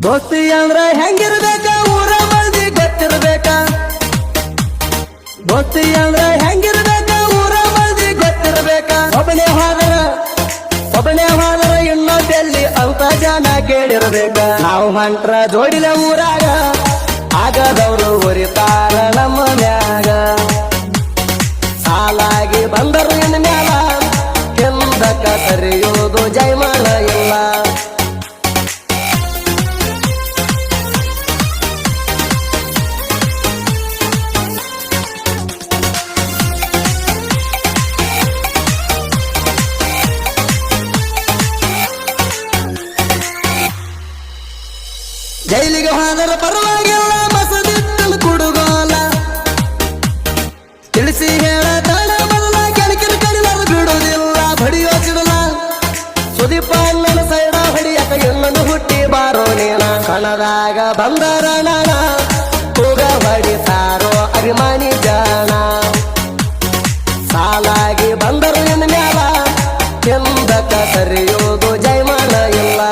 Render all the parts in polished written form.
ದೋಸ್ತಿ ಅಂದ್ರ ಹೆಂಗಿರ್ಬೇಕ ಊರ ಮಂದಿ ಗೊತ್ತಿರ್ಬೇಕ. ದೋಸ್ತಿ ಅಂದ್ರ ಹೆಂಗಿರ್ಬೇಕ ಊರ ಮಂದಿ ಗೊತ್ತಿರ್ಬೇಕ. ಒಬ್ಬನೇ ಹೋದರ ಇನ್ನೊಬ್ಬೆಲ್ಲಿ ಅಂತ ಜನ ಕೇಳಿರ್ಬೇಕ. ನಾವು ಹೊಂಟ್ರ ಜೋಡಿನ ಊರಾಗ ಆಗದವ್ರು ಉರಿತಾರ ನಮ್ಮ ಮ್ಯಾಗ. ಸಾಲಾಗಿ ಬಂದರು ಇನ್ ಮ್ಯಾಲ ಹಿಂದಕ್ಕ ಸರಿಯೋದು ಜೈಮಾನ ಇಲ್ಲ. ಜೈಲಿಗೆ ಹೋದರ ಪರವಾಗಿಲ್ಲ ಮಸದಿತ್ತಲು ಕುಡುಗೋಲ. ತಿಳಿಸಿ ಹೇಳ ತಾಣ ಬದಲ ಕೆಣಕಿನ ಕಡಿಲಾರು ಬಿಡುವುದಿಲ್ಲ. ಬಡಿಯೋ ಚಿಡಲ ಸುದೀಪ ಅಣ್ಣನ ಸೈಡ ಹೊಡಿಯಕ ಇನ್ನೊಂದು ಹುಟ್ಟಿ ಬಾರೋ ನೀನ. ಕಣದಾಗ ಬಂದರ ನಾಣ ಕೂಗ ಹೊಡಿತಾರೋ ಅಭಿಮಾನಿ ಜಾಣ. ಸಾಲಾಗಿ ಬಂದರು ಇನ್ ಮ್ಯಾಲ ಹಿಂದಕ್ಕ ಸರಿಯೋದು ಜೈಮಾನ ಇಲ್ಲ.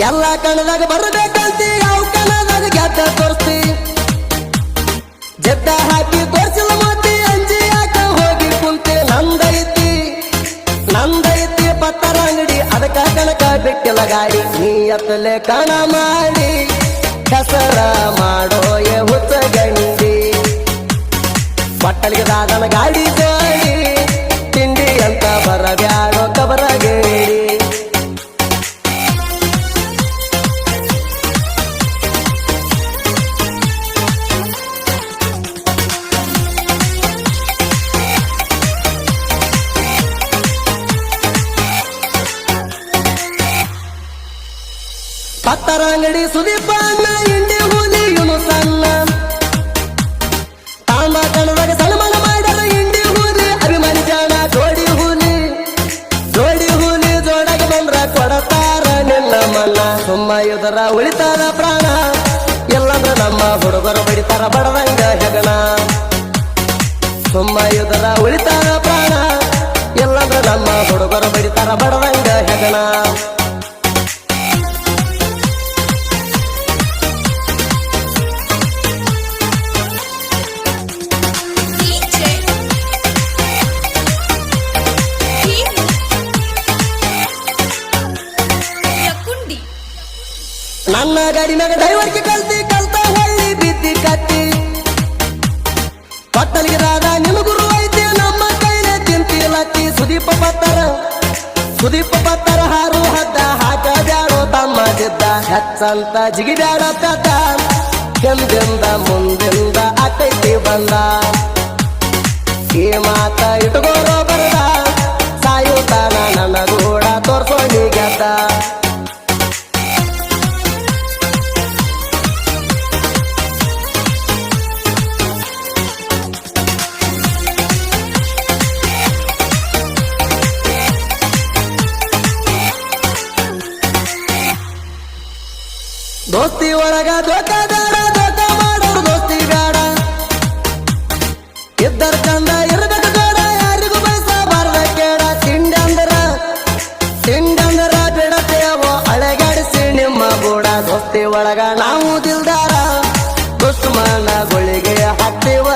ಎಲ್ಲ ಕಣದಾಗ ಬರಬೇಕಂತಿ ಯಾವ ಕಣದಾಗ ಗೆದ್ದ ತೋರಿಸ್ತಿ. ಜದ್ದ ಹಾಕಿ ತೋರಿಸಿಲ್ಲ ಮತ್ತಿ ಅಂಜಿ ಯಾಕ ಹೋಗಿ ಕುಂತಿ. ನಂದೈತಿ ಪತ್ತರ ಅಂಗಡಿ ಅದಕ್ಕ ಕಣಕ ಬಿಟ್ಟಿಲ್ಲ ಗಾಡಿ. ನೀ ಎತ್ತಲೆ ಕಣ ಮಾಡಿ ಹೆಸರ ಮಾಡೋ ಹುಚ್ಚ ಗಂಡಿ. ಬಟ್ಟಲಿಗೆ ದಾದನ ಗಾಡಿ ಜೋಡಿ ತಿಂಡಿ ಅಂತ ಬರಬ್ಯಾಡೋ ಕಬರಗೇಡಿ. ಪತ್ತರ ಅಂಗಡಿ ಸುದೀಪ ಅಣ್ಣ ಇಂಡಿ ಹುಲಿ ಇವನು ಸಣ್ಣ. ತಾಂಬ ಕಣದಾಗ ಸನ್ಮಾನ ಮಾಡ್ಯಾರ ಇಂಡಿ ಹುಲಿ ಅಭಿಮಾನಿ ಜಾಣ. ಜೋಡಿ ಹುಲಿ ಜೋಡಾಗಿ ಬಂದ್ರ ಕೊಡತಾರ ನಿನ್ನ ಮನ್ನ. ಸುಮ್ಮ ಇದರ ಉಳಿತಾರ ಪ್ರಾಣ ಎಲ್ಲಂದ್ರ ನಮ್ಮ ಹುಡುಗರು ಬಡಿತಾರ ಬಡದಂಗ ಹೆಗಣ. ಸುಮ್ಮ ಇದರ ಉಳಿತಾರ ಪ್ರಾಣ ಎಲ್ಲಂದ್ರ ನಮ್ಮ ಹುಡುಗರು ಬಡಿತಾರ ಬಡದಂಗ ಹೆಗಣ. ನನ್ನ ಗಾಡಿನಾಗ ಡ್ರೈವರ್ಗೆ ಕಲ್ತ ಹೊಳ್ಳಿ ಬಿದ್ದಿ ಕತ್ತಿ. ಪತ್ತಲಿಗೆ ರಾದ ನಿಮಗುರು ಐತಿ ನಮ್ಮ ಕೈಲೇ ತಿಂತಿಲತ್ತಿ. ಸುದೀಪ ಪತ್ತರ ಹಾರು ಹದ್ದ ಹಾಕ ಬ್ಯಾಡೋ ತಮ್ಮ ಜಿದ್ದ. ಹೆಚ್ಚಂತ ಜಿಗಿ ಬ್ಯಾಡ ಪೆದ್ದ ಹಿಂದಿಂದ ಮುಂದಿಂದ ಆಕೈತಿ ಬಂದ. ಈ ಮಾತ ಇಟ್ಕೋರೋ ಬರದ ಸಾಯುತ್ತಾನ ನನ್ನ ಗೂಡ ತೋರ್ಸೋ ನೀ ಗೆದ್ದ. ದೋಸ್ತಿ ಒಳಗ ದೋಖ ಮಾಡೋರು ದೋಸ್ತಿ ಬೇಡ. ಇದ್ದರ ಚಂದ ಇರಬೇಕು ಬೇಡ ಯಾರಿಗೂ ಬಯಸಬಾರ್ದ ಕೇಡ. ತಿಂಡಂದರ ಬಿಡತೇವೋ ಅಳೆಗಾಡಿಸಿ ನಿಮ್ಮ ಗೂಡ. ದೋಸ್ತಿ ಒಳಗ ನಾವು ದಿಲ್ದಾರ ದುಶ್ಮನಗಳಿಗೆ ಹಾಕ್ತೇವ